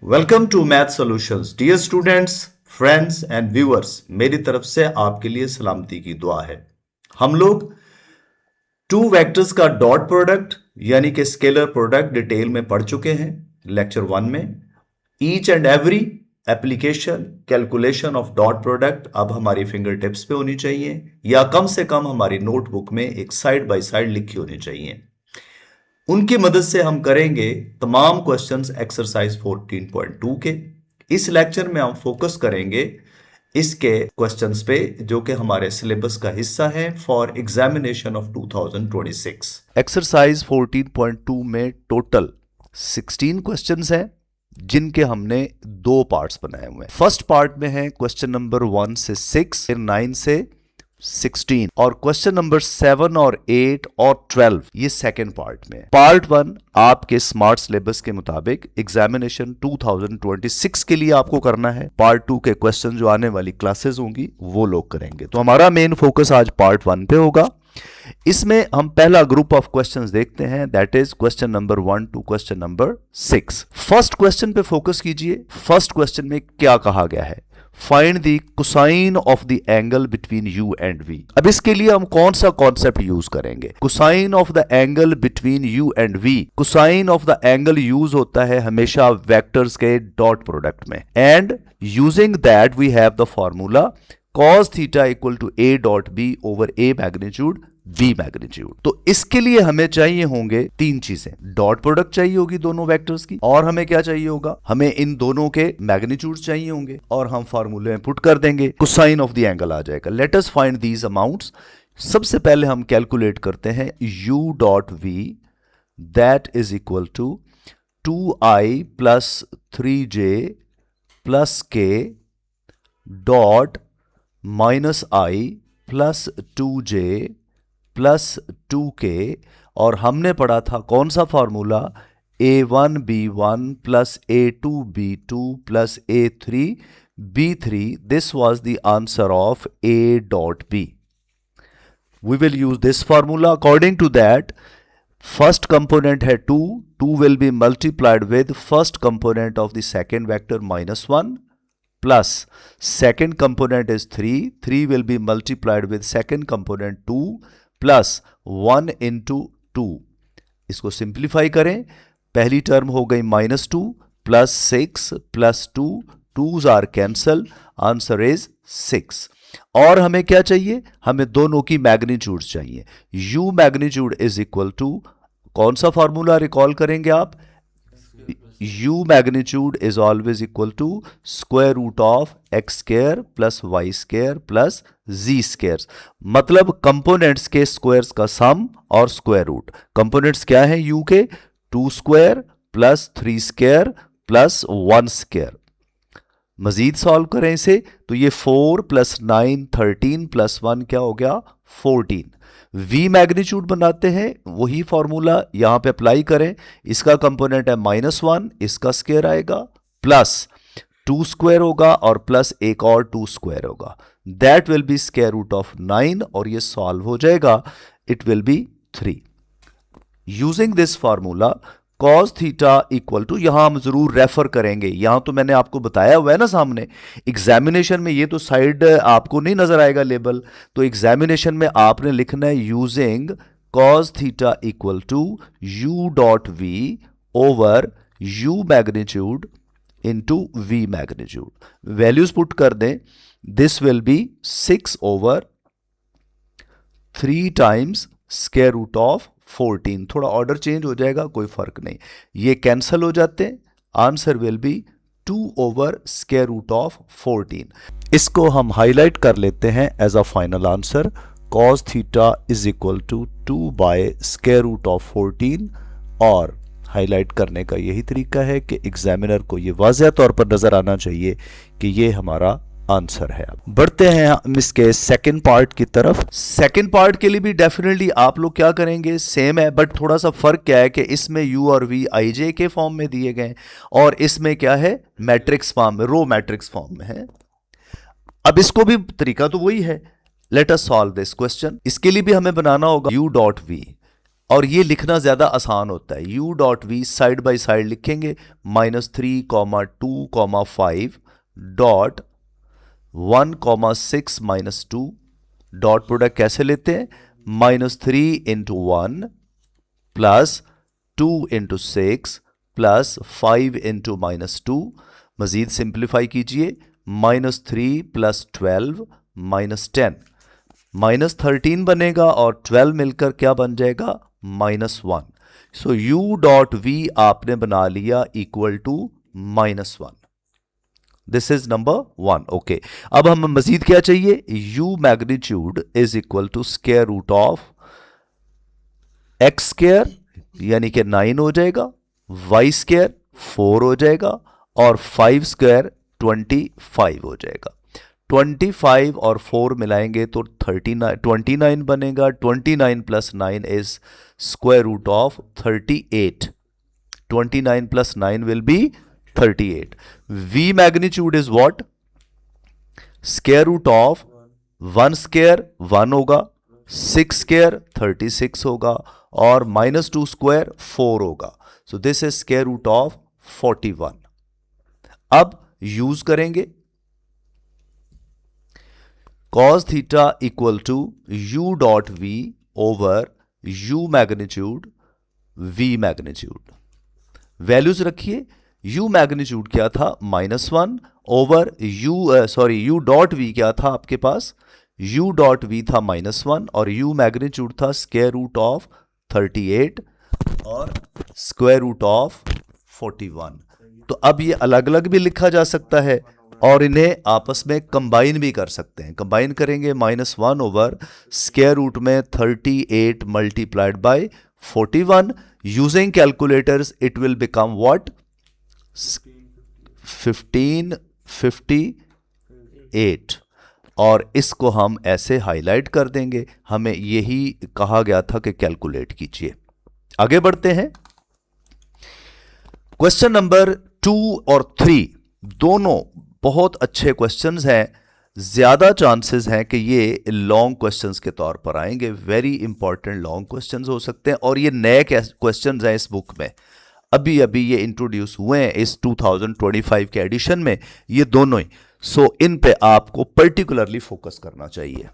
Welcome to math solutions dear students, friends and viewers. मेरी तरफ से आपके लिए सलामती की दुआ है। हम लोग टू वेक्टर्स का डॉट प्रोडक्ट यानी कि स्केलर प्रोडक्ट डिटेल में पढ़ चुके हैं लेक्चर 1 में। Each and every application calculation of dot product अब हमारी फिंगर टिप्स पे होनी चाहिए या कम से कम हमारी नोटबुक में एक साइड बाय साइड लिखी होनी चाहिए। उनकी मदद से हम करेंगे तमाम क्वेश्चंस एक्सरसाइज 14.2 के। इस लेक्चर में हम फोकस करेंगे इसके क्वेश्चंस पे जो कि हमारे सिलेबस का हिस्सा है फॉर एग्जामिनेशन ऑफ 2026। एक्सरसाइज 14.2 में टोटल 16 क्वेश्चंस हैं जिनके हमने दो पार्ट्स बनाए हुए हैं। फर्स्ट पार्ट में है क्वेश्चन नंबर 1 से 6, फिर 9 से 16 और क्वेश्चन नंबर 7 और 8 और 12 ये सेकेंड पार्ट में। पार्ट 1 आपके स्मार्ट सिलेबस के मुताबिक एग्जामिनेशन 2026 के लिए आपको करना है। पार्ट 2 के क्वेश्चन जो आने वाली क्लासेस होंगी वो लोग करेंगे। तो हमारा मेन फोकस आज पार्ट 1 पे होगा। इसमें हम पहला ग्रुप ऑफ क्वेश्चंस देखते हैं, that is question number 1 to question number 6। First question पे फोकस कीजिए। फर्स्ट क्वेश्चन में क्या कहा गया है? Find the cosine of the angle between u and v. अब इसके लिए हम कौन सा कॉन्सेप्ट यूज करेंगे? Cosine of the angle between u and v. Cosine of the angle use होता है हमेशा वेक्टर्स के डॉट प्रोडक्ट में, and using that we have the formula cos theta equal to a dot b over a magnitude b magnitude. तो इसके लिए हमें चाहिए होंगे तीन चीजें। डॉट प्रोडक्ट चाहिए होगी दोनों वेक्टर्स की, और हमें क्या चाहिए होगा? हमें इन दोनों के मैग्नीट्यूड चाहिए होंगे, और हम फार्मूले में पुट कर देंगे, कोसाइन ऑफ द एंगल आ जाएगा। Let us find these amounts. सबसे पहले हम कैलकुलेट करते हैं u dot v, that is equal to 2i plus 3j plus k dot minus i plus 2j plus 2k, और हमने पढ़ा था कौन सा formula? a1b1 plus a2b2 plus a3b3। This was the answer of a dot b। We will use this formula. According to that first component है 2, 2 will be multiplied with first component of the second vector -1 plus second component is 3, 3 will be multiplied with second component 2 plus 1 into 2। इसको simplify करें, पहली term हो गई -2 plus 6 plus 2, 2s are cancel, answer is 6। और हमें क्या चाहिए? हमें दोनों की मैग्नीट्यूड चाहिए। u magnitude is equal to, कौन सा फॉर्मूला रिकॉल करेंगे आप? u magnitude is always equal to square root of x square plus y square plus z squares। मतलब कंपोनेंट्स के स्क्वायर्स का सम और स्क्वायर रूट। कंपोनेंट्स क्या है u के? 2 square plus 3 square plus 1 square. मजीद सॉल्व करें इसे तो ये 4 प्लस 9 13 प्लस 1 क्या हो गया? 14। v मैग्नीट्यूड बनाते हैं, वही फॉर्मूला यहां पे अप्लाई करें। इसका कंपोनेंट है -1, इसका स्क्वायर आएगा, प्लस 2 स्क्वायर होगा और प्लस एक और 2 स्क्वायर होगा, that will be square root of 9, और ये सॉल्व हो जाएगा, it will be 3। Using this formula cos theta equal to, यहां हम जरूर रेफर करेंगे, यहां तो मैंने आपको बताया हुआ है ना सामने। एग्जामिनेशन में ये तो साइड आपको नहीं नजर आएगा लेबल, तो एग्जामिनेशन में आपने लिखना है using cos theta equal to u dot v over u magnitude into v magnitude. Values put कर दें, this will be 6 over 3 times square root of 14। थोड़ा ऑर्डर चेंज हो जाएगा, कोई फर्क नहीं, ये कैंसल हो जाते हैं, answer will be 2 over square root of 14। इसको हम हाईलाइट कर लेते हैं as a final answer. cos theta is equal to 2 by square root of 14, और हाईलाइट करने का यही तरीका है कि एग्जामिनर को ये वाज़ेह तौर पर नजर आना चाहिए कि ये हमारा आंसर है। बढ़ते हैं हम इसके सेकंड पार्ट की तरफ। सेकंड पार्ट के लिए भी डेफिनेटली आप लोग क्या करेंगे? सेम है, बट थोड़ा सा फर्क क्या है कि इसमें u और v ij के फॉर्म में दिए गए, और इसमें क्या है? मैट्रिक्स फॉर्म में, रो मैट्रिक्स फॉर्म में है। अब इसको भी तरीका तो वही है। Let us solve this question. इसके लिए भी हमें बनाना होगा u डॉट v। और ये लिखना ज़्यादा आसान होता है। u dot v side by side लिखेंगे, -3, 2, 5 डॉट 1, 6 -2 डॉट प्रोडक्ट कैसे लेते हैं, -3 into 1 plus 2 into 6 plus 5 into -2। मजीद सिंप्लीफाई कीजिए, -3 प्लस 12 -10 -13 बनेगा और 12 मिलकर क्या बन जाएगा, -1। सो u डॉट वी आपने बना लिया equal to -1। This is number 1। Okay, अब हम मजीद क्या चाहिए, u magnitude is equal to square root of x square यानी कि 9 हो जाएगा, y स्क्वायर 4 हो जाएगा और 5 स्क्वायर 25 हो जाएगा। 25 और 4 मिलाएंगे तो 29 बनेगा। 29 plus 9 is square root of 38। 29 plus 9 will be 38। v magnitude is what, square root of 1 square 1 होगा, 6 स्क्वायर 36 होगा और -2 स्क्वायर 4 होगा। So this is square root of 41। अब यूज करेंगे cos theta equal to u dot v over u magnitude v magnitude. Values रखिए, u magnitude क्या था, -1 over u dot v क्या था आपके पास, u डॉट v था -1 और u मैग्नीट्यूड था स्क्वायर रूट ऑफ 38 और स्क्वायर रूट ऑफ 41। तो अब ये अलग अलग भी लिखा जा सकता है और इन्हें आपस में कंबाइन भी कर सकते हैं। कंबाइन करेंगे, -1 ओवर स्क्वायर रूट में 38 multiplied by 41। Using calculators it will become what, 1558 और इसको हम ऐसे हाईलाइट कर देंगे। हमें यही कहा गया था कि कैलकुलेट कीजिए। आगे बढ़ते हैं। क्वेश्चन नंबर 2 और 3 दोनों बहुत अच्छे क्वेश्चंस हैं। ज्यादा चांसेस हैं कि ये लॉन्ग क्वेश्चंस के तौर पर आएंगे। वेरी इंपॉर्टेंट लॉन्ग क्वेश्चंस हो सकते हैं और ये नए क्वेश्चंस हैं इस बुक में, अभी अभी ये इंट्रोड्यूस हुए हैं इस 2025 के एडिशन में ये दोनों ही। सो इन पे आपको पर्टिकुलरली फोकस करना चाहिए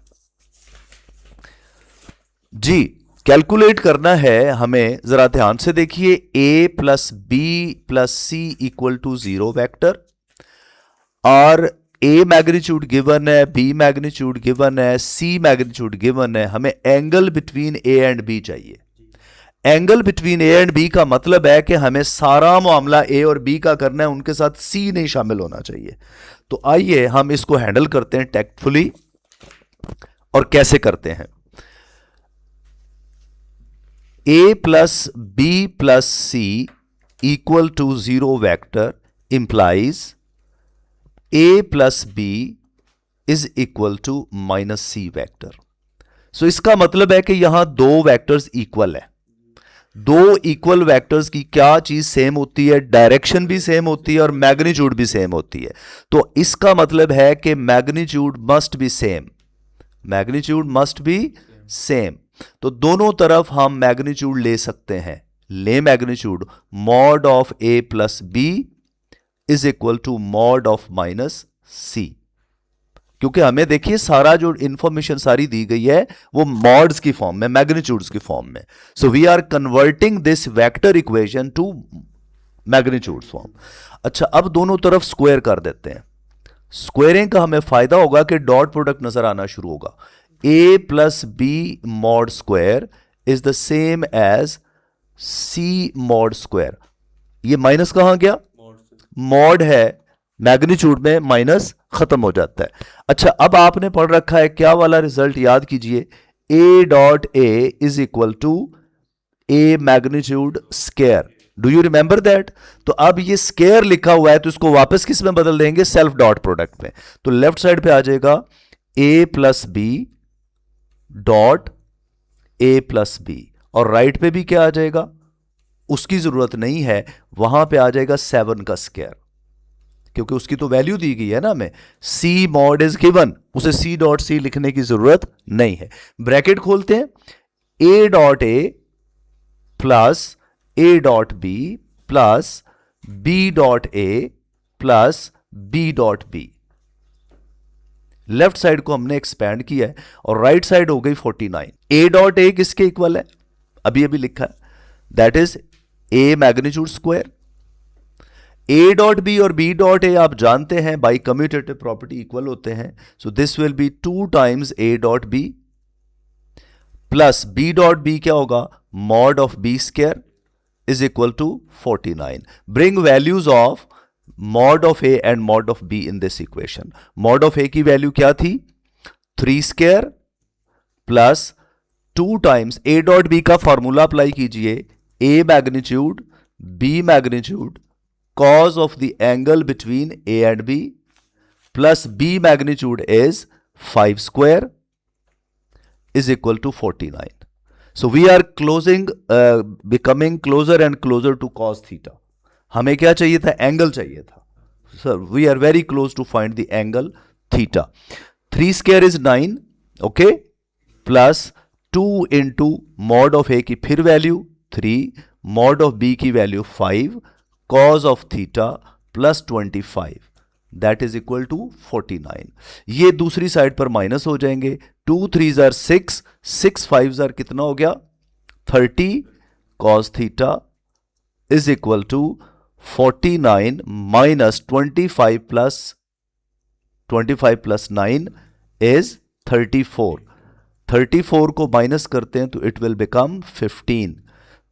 जी। कैलकुलेट करना है हमें, जरा ध्यान से देखिए। a plus B plus C equal to 0 vector और a मैग्नीट्यूड गिवन है, b मैग्नीट्यूड गिवन है, c मैग्नीट्यूड गिवन है। हमें angle between a and b चाहिए। Angle between a and b का मतलब है कि हमें सारा मामला a और b का करना है, उनके साथ c नहीं शामिल होना चाहिए। तो आइए हम इसको हैंडल करते हैं टैक्टफुली। और कैसे करते हैं, a plus B plus C equal to 0 vector implies a plus B is equal to -c vector. So इसका मतलब है कि यहां दो वेक्टर्स इक्वल है। दो इक्वल वेक्टर्स की क्या चीज सेम होती है, डायरेक्शन भी सेम होती है और मैग्नीट्यूड भी सेम होती है। तो इसका मतलब है कि magnitude must be same, magnitude must be same. तो दोनों तरफ हम मैग्नीट्यूड ले सकते हैं। ले magnitude, mod of a plus B is equal to mod of -c। क्योंकि हमें देखिए सारा जो इंफॉर्मेशन सारी दी गई है वो मॉड्स की फॉर्म में, मैग्नीट्यूड्स की फॉर्म में। So we are converting this vector equation to magnitudes form. अच्छा, अब दोनों तरफ स्क्वायर कर देते हैं। स्क्वायरिंग का हमें फायदा होगा कि डॉट प्रोडक्ट नजर आना शुरू होगा। a plus B mod square is the same as c mod square. ये माइनस कहां गया, मॉड है, मैग्नीट्यूड में माइनस खत्म हो जाता है। अच्छा, अब आपने पढ़ रखा है क्या वाला रिजल्ट, याद कीजिए, a dot a is equal to a magnitude square. Do you remember that? तो अब ये स्क्वायर लिखा हुआ है तो इसको वापस किस में बदल देंगे, सेल्फ डॉट प्रोडक्ट में। तो लेफ्ट साइड पे आ जाएगा a plus B dot a plus B और राइट पे भी क्या आ जाएगा, उसकी जरूरत नहीं है, वहां पे आ जाएगा 7 का स्क्वायर, क्योंकि उसकी तो वैल्यू दी गई है ना हमें। c मॉड इज गिवन, उसे c डॉट c लिखने की जरूरत नहीं है। ब्रैकेट खोलते हैं, a dot a plus A dot B plus B dot A plus B dot B. Left side को हमने एक्सपैंड किया है और राइट साइड हो गई 49। ए डॉट ए किसके इक्वल है, अभी अभी लिखा है, that is A magnitude square. A dot B और बी डॉट ए आप जानते हैं बाई कम्यूटेटिव प्रॉपर्टी इक्वल होते हैं, so this will be 2 times A dot B plus B dot B क्या होगा, mod of B square is equal to 49। Bring values of mod of A and mod of B in this equation। mod of A की value क्या थी, 3 square plus 2 times A dot B का formula apply कीजिए, A magnitude B magnitude cos of the angle between A and B plus B magnitude is 5 square is equal to 49। So we are becoming closer and closer to cos theta। हमें क्या चाहिए था, angle चाहिए था। Sir we are very close to find the angle theta. 3 square is 9, okay, plus 2 into mod of A की फिर value 3, mod of B की value 5, cos of theta plus 25 that is equal to 49। ये दूसरी side पर minus हो जाएंगे, 2 3 jar 6, 6 5 jar कितना हो गया 30, cos theta is equal to 49 minus 25 plus 9 is 34। 34 को माइनस करते हैं तो it will become 15।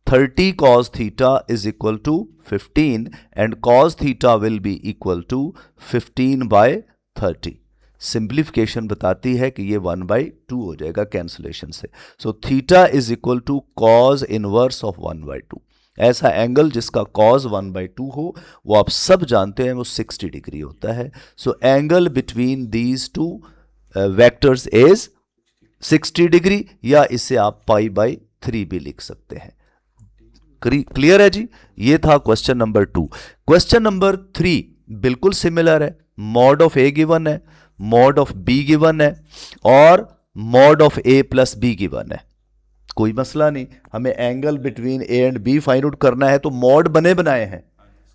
30 cos theta is equal to 15 and cos theta will be equal to 15 by 30। Simplification बताती है कि ये 1/2 हो जाएगा कैंसलेशन से। So theta is equal to cos inverse of 1/2। ऐसा एंगल जिसका कॉज 1/2 हो वो आप सब जानते हैं वो 60 डिग्री होता है। So angle between these two vectors is 60 degree, या इसे आप π/3 भी लिख सकते हैं। क्लियर है जी, ये था क्वेश्चन नंबर 2। क्वेश्चन नंबर 3 बिल्कुल सिमिलर है। मॉड ऑफ ए गिवन है, मॉड ऑफ बी गिवन है और mod of A plus B given है। कोई मसला नहीं, हमें angle between A and B find out करना है तो मॉड बने बनाए हैं,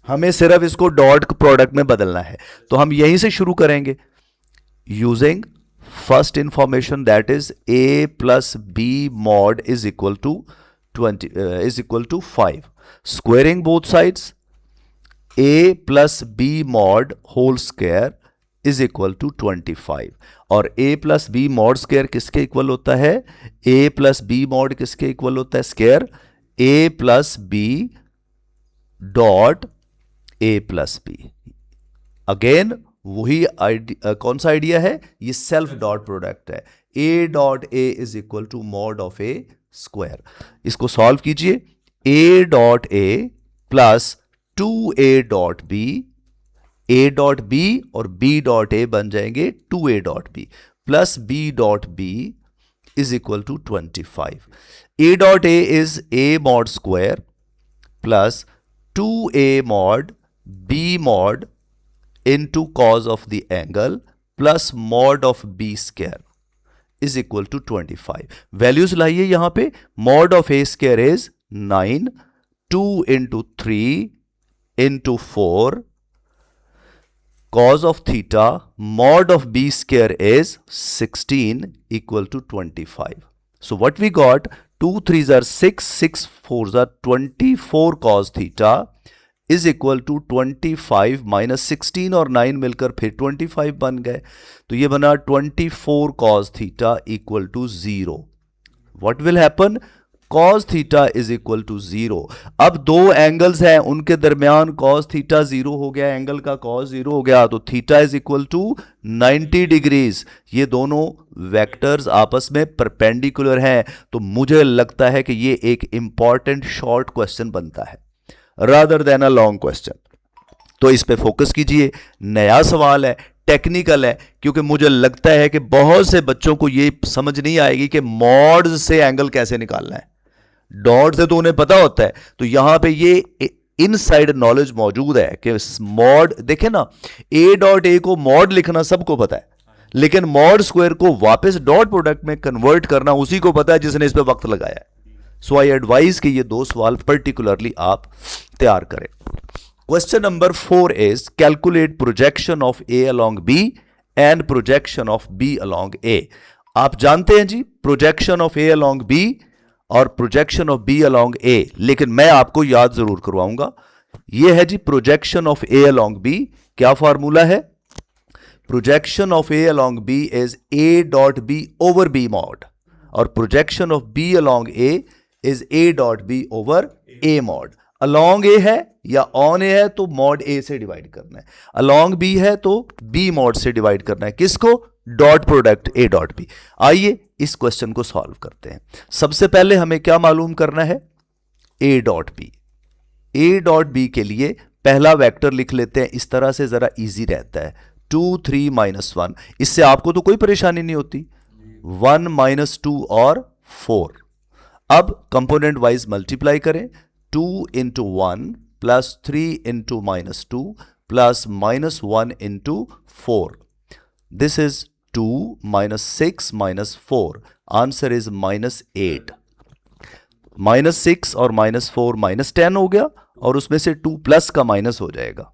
हमें सिर्फ इसको डॉट प्रोडक्ट में बदलना है। तो हम यहीं से शुरू करेंगे using first information that is A plus B mod is equal to 5। Squaring both sides, A plus B mod whole square is equal to 25। और a plus B mod square किसके इक्वल होता है, a प्लस बी मॉड किसके equal होता है square, a plus B dot a plus B. Again वही कौन सा आइडिया है, ये सेल्फ डॉट प्रोडक्ट है, a dot a is equal to mod of a square. इसको सॉल्व कीजिए, a dot a plus 2a dot b, a dot B और b dot A बन जाएंगे 2a dot B plus b dot B is equal to 25। a dot A is a mod square plus 2a mod b mod into cos of the angle plus mod of b square is equal to 25। Values लाइए यहां पे, mod of a square is 9, 2 into 3 into 4, cos of theta mod of b square is 16 equal to 25. So what we got, 2 3s are 6, 6 4s are 24 cos theta is equal to 25 minus 16 और 9 मिलकर फिर 25 बन गए। तो ये बना 24 cos theta equal to 0। What will happen? cos theta is equal to 0। अब दो एंगल्स हैं उनके दरमियान cos थीटा 0 हो गया, एंगल का cos 0 हो गया, तो theta is equal to 90 degrees. ये दोनों वेक्टर्स आपस में परपेंडिकुलर हैं, तो मुझे लगता है कि ये एक इंपॉर्टेंट शॉर्ट क्वेश्चन बनता है rather than a long question. तो इस पे फोकस कीजिए, नया सवाल है, टेक्निकल है, क्योंकि मुझे लगता है कि बहुत से बच्चों को ये समझ नहीं आएगी कि मॉड से एंगल कैसे निकालना है। डॉट से तो उन्हें पता होता है, तो यहां पे ये इनसाइड नॉलेज मौजूद है कि मॉड, देखें ना, ए डॉट ए को मॉड लिखना सबको पता है, लेकिन मॉड स्क्वायर को वापस डॉट प्रोडक्ट में कन्वर्ट करना उसी को पता है जिसने इस पे वक्त लगाया है। सो आई एडवाइज कि ये 2 सवाल पर्टिकुलरली आप तैयार करें। Question number 4 is calculate projection of A along B and projection of B along A. आप जानते हैं जी projection of A along B और projection of B along A, लेकिन मैं आपको याद जरूर करवाऊंगा। यह है जी projection of A along B. क्या फॉर्मूला है? Projection of A along B is A dot B over B mod, और projection of B along A is A dot B over A mod. Along A है या on ए है तो mod ए से divide करना है, अलोंग बी है तो बी मॉड से डिवाइड करना है। किसको? Dot product A dot B. आइए इस क्वेश्चन को सॉल्व करते हैं। सबसे पहले हमें क्या मालूम करना है? A dot B. A dot B के लिए पहला वेक्टर लिख लेते हैं, इस तरह से जरा इजी रहता है। 2 3 -1, इससे आपको तो कोई परेशानी नहीं होती। 1 -2 और 4। अब कंपोनेंट वाइज मल्टीप्लाई करें। 2 × 1 plus 3 × -2 plus -1 × 4। This is 2 -6 -4, answer is -8। -6 और -4 -10 हो गया, और उसमें से 2 प्लस का माइनस हो जाएगा,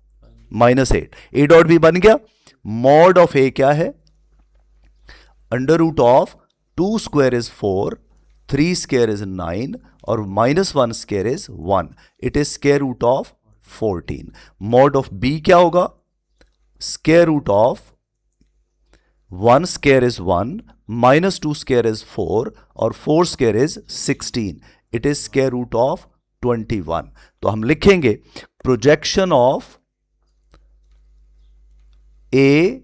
-8। ए डॉट बी बन गया। मॉड ऑफ ए क्या है? Under root of 2 square is 4, 3 square is 9 और -1 square is 1। It is square root of 14। Mod of B क्या होगा? Square root of 1 square is 1, -2 square is 4 और 4 square is 16। It is square root of 21। तो हम लिखेंगे projection of A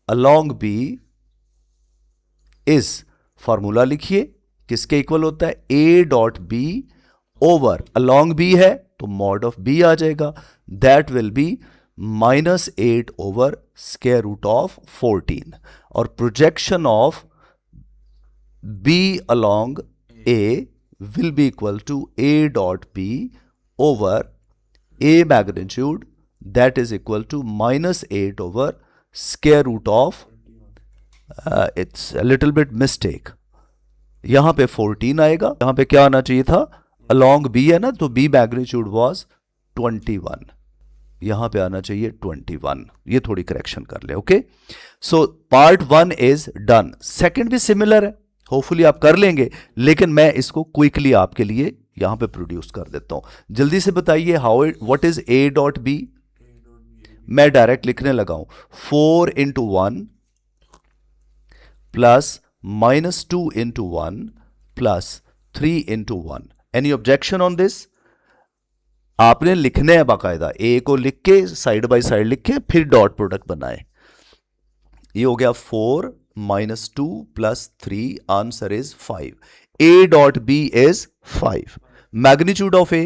along B is, formula लिखिए, किसके equal होता है? A dot B over, along B है तो मॉड ऑफ बी आ जाएगा, that will be -8 over square root of 14। और projection of B along A will be equal to a dot b over a magnitude, that is equal to -8 over square root of it's a little bit mistake, यहां पे 14 आएगा, यहां पे क्या आना चाहिए था? along b है ना, तो b magnitude was 21, यहां पे आना चाहिए 21। ये थोड़ी करेक्शन कर ले। Okay, so part 1 is done. Second भी सिमिलर है, होपफुली आप कर लेंगे, लेकिन मैं इसको क्विकली आपके लिए यहां पे प्रोड्यूस कर देता हूं। जल्दी से बताइए how what is A dot B? मैं डायरेक्ट लिखने लगा हूं। 4 × 1 plus -2 × 1 plus 3 × 1। Any objection on this? आपने लिखने हैं बाकायदा, ए को लिख के साइड बाय साइड लिख के फिर डॉट प्रोडक्ट बनाए। ये हो गया 4 -2 plus 3, answer is 5। A dot B is 5। Magnitude of A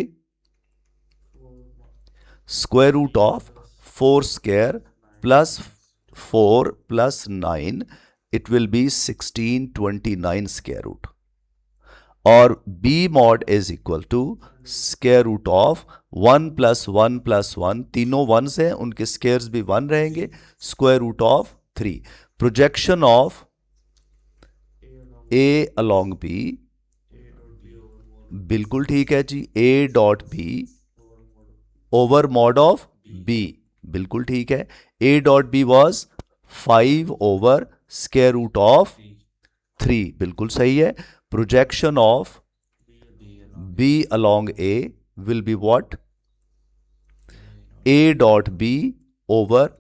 square root of 4 square plus 4 plus 9, it will be 16 29 square root. और B mod is equal to square root of 1 + 1 + 1, तीनों 1s हैं, उनके squares भी 1 रहेंगे, square root of 3। Projection of A along B, बिल्कुल ठीक है जी, A dot B over mod of B, बिल्कुल ठीक है। A dot B was 5 over square root of 3, बिल्कुल सही है। Projection of B along A will be what? A dot B over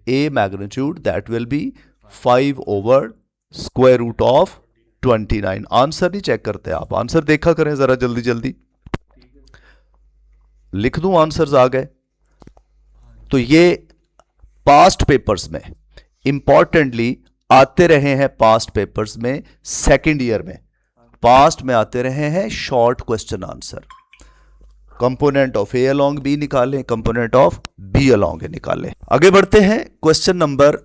a magnitude, that will be 5 over square root of 29। Answer नहीं check करते आप, answer देखा करें जरा, जल्दी जल्दी लिख दूं, आंसर्स आ गए। तो ये पास्ट पेपर्स में इंपॉर्टेंटली आते रहे हैं, पास्ट पेपर्स में सेकेंड ईयर में पास्ट में आते रहे हैं short question answer. Component of A along B निकालें, component of B along A निकालें। आगे बढ़ते हैं, question number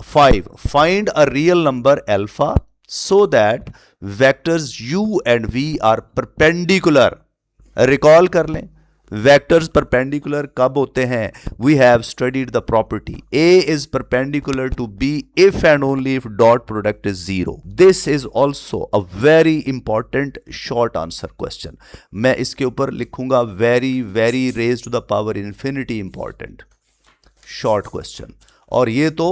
5। Find a real number alpha so that vectors u and v are perpendicular. Recall कर लें, वेक्टर्स परपेंडिकुलर कब होते हैं? We have studied the property A is perpendicular to B if and only if dot product is 0. This is also a very important short answer question. मैं इसके ऊपर लिखूंगा very very raised to the power infinity important short question, और ये तो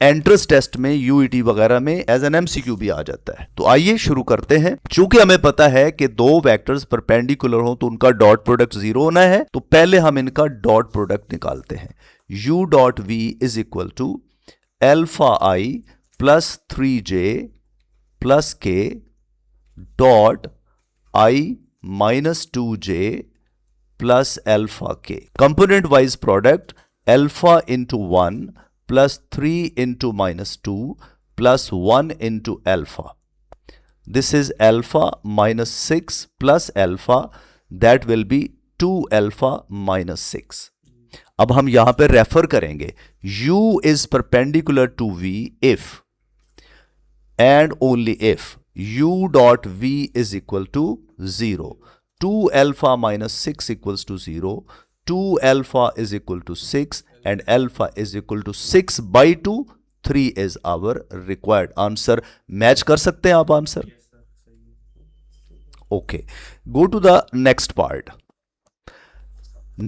entrance test में UET वगैरह में एज एन एमसीक्यू भी आ जाता है। तो आइए शुरू करते हैं। चूंकि हमें पता है कि दो वेक्टर्स परपेंडिकुलर हो तो उनका डॉट प्रोडक्ट जीरो होना है, तो पहले हम इनका डॉट प्रोडक्ट निकालते हैं। u dot v is equal to alpha I plus 3j plus K dot I minus 2j plus alpha K. Component wise product alpha into 1 plus 3 into minus 2 plus 1 into alpha. This is alpha minus 6 plus alpha, that will be 2 alpha minus 6. अब हम यहां पर refer करेंगे u is perpendicular to v if and only if u dot v is equal to 0. 2 alpha minus 6 equals to 0. 2 alpha is equal to 6 and alpha is equal to 6 by 2. 3 is our required answer. Match कर सकते हैं आप answer? Okay, go to the next part.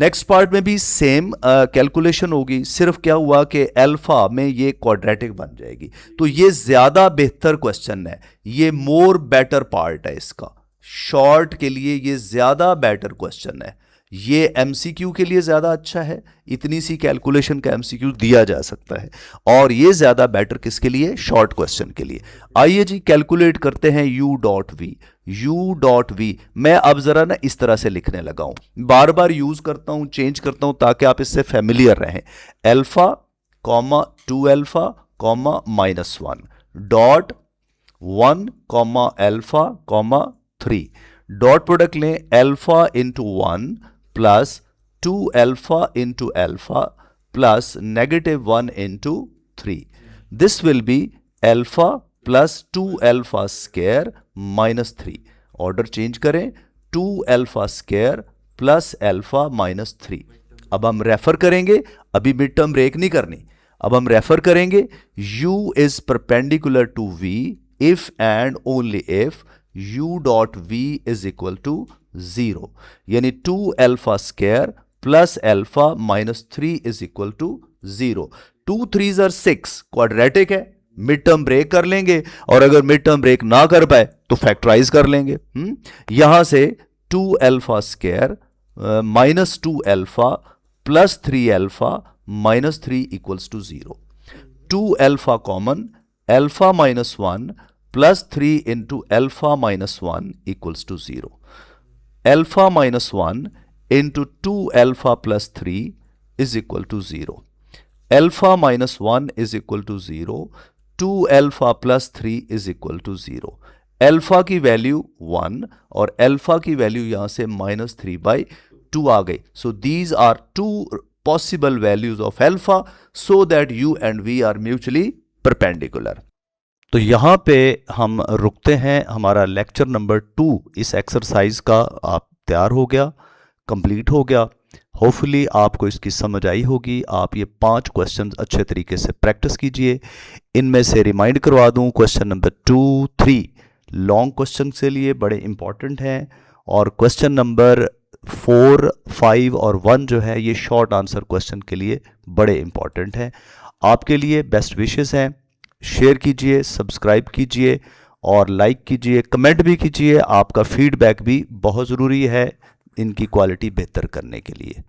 Next part में भी same calculation होगी, सिर्फ क्या हुआ कि अल्फा में ये क्वाड्रेटिक बन जाएगी। तो ये ज्यादा बेहतर क्वेश्चन है, ये मोर बेटर पार्ट है इसका। शॉर्ट के लिए ये ज्यादा बेटर क्वेश्चन है, ये एमसीक्यू के लिए ज्यादा अच्छा है। इतनी सी कैलकुलेशन का एमसीक्यू दिया जा सकता है, और ये ज्यादा बेटर किसके लिए? शॉर्ट क्वेश्चन के लिए। आइए जी कैलकुलेट करते हैं u dot V. u dot V मैं अब जरा ना इस तरह से लिखने लगा हूं, बार बार यूज करता हूं, चेंज करता हूं ताकि आप इससे फेमिलियर रहें। Alpha comma 2 alpha comma minus 1 dot 1 comma alpha comma 3। Dot product लें, alpha into 1 plus 2 alpha into alpha plus negative 1 into 3. This will be alpha plus 2 alpha square minus 3. Order change करें, 2 alpha square plus alpha minus 3. अब हम refer करेंगे, अभी mid term break नहीं करनी। अब हम रेफर करेंगे u is perpendicular to v if and only if u dot v is equal to 0, यानी 2 alpha square plus alpha minus 3 is equal to 0. 2 3s are 6, quadratic है। Mid term break कर लेंगे, और अगर मिड टर्म ब्रेक ना कर पाए तो फैक्टराइज कर लेंगे। यहां से 2 alpha square minus 2 alpha plus 3 alpha minus 3 equals to 0. 2 alpha common, alpha minus 1 plus 3 into alpha minus 1 equals to 0. Alpha minus 1 into 2 alpha plus 3 is equal to 0. Alpha minus 1 is equal to 0. 2 alpha plus 3 is equal to 0. Alpha की value 1 और alpha की value यहां से minus 3 by 2 आ गई। So these are two possible values of alpha so that u and v are mutually perpendicular. तो यहाँ पे हम रुकते हैं। हमारा लेक्चर नंबर 2 इस एक्सरसाइज का आप तैयार हो गया, कंप्लीट हो गया। होपफुली आपको इसकी समझ आई होगी। आप ये 5 क्वेश्चंस अच्छे तरीके से प्रैक्टिस कीजिए। इनमें से रिमाइंड करवा दूं, क्वेश्चन नंबर 2 3 लॉन्ग क्वेश्चन के लिए बड़े इंपॉर्टेंट हैं, और क्वेश्चन नंबर 4 5 और 1 जो है ये शॉर्ट आंसर क्वेश्चन के लिए बड़े इंपॉर्टेंट हैं। आपके लिए बेस्ट विशेस हैं। शेयर कीजिए, सब्सक्राइब कीजिए और लाइक कीजिए, कमेंट भी कीजिए। आपका फीडबैक भी बहुत ज़रूरी है इनकी क्वालिटी बेहतर करने के लिए।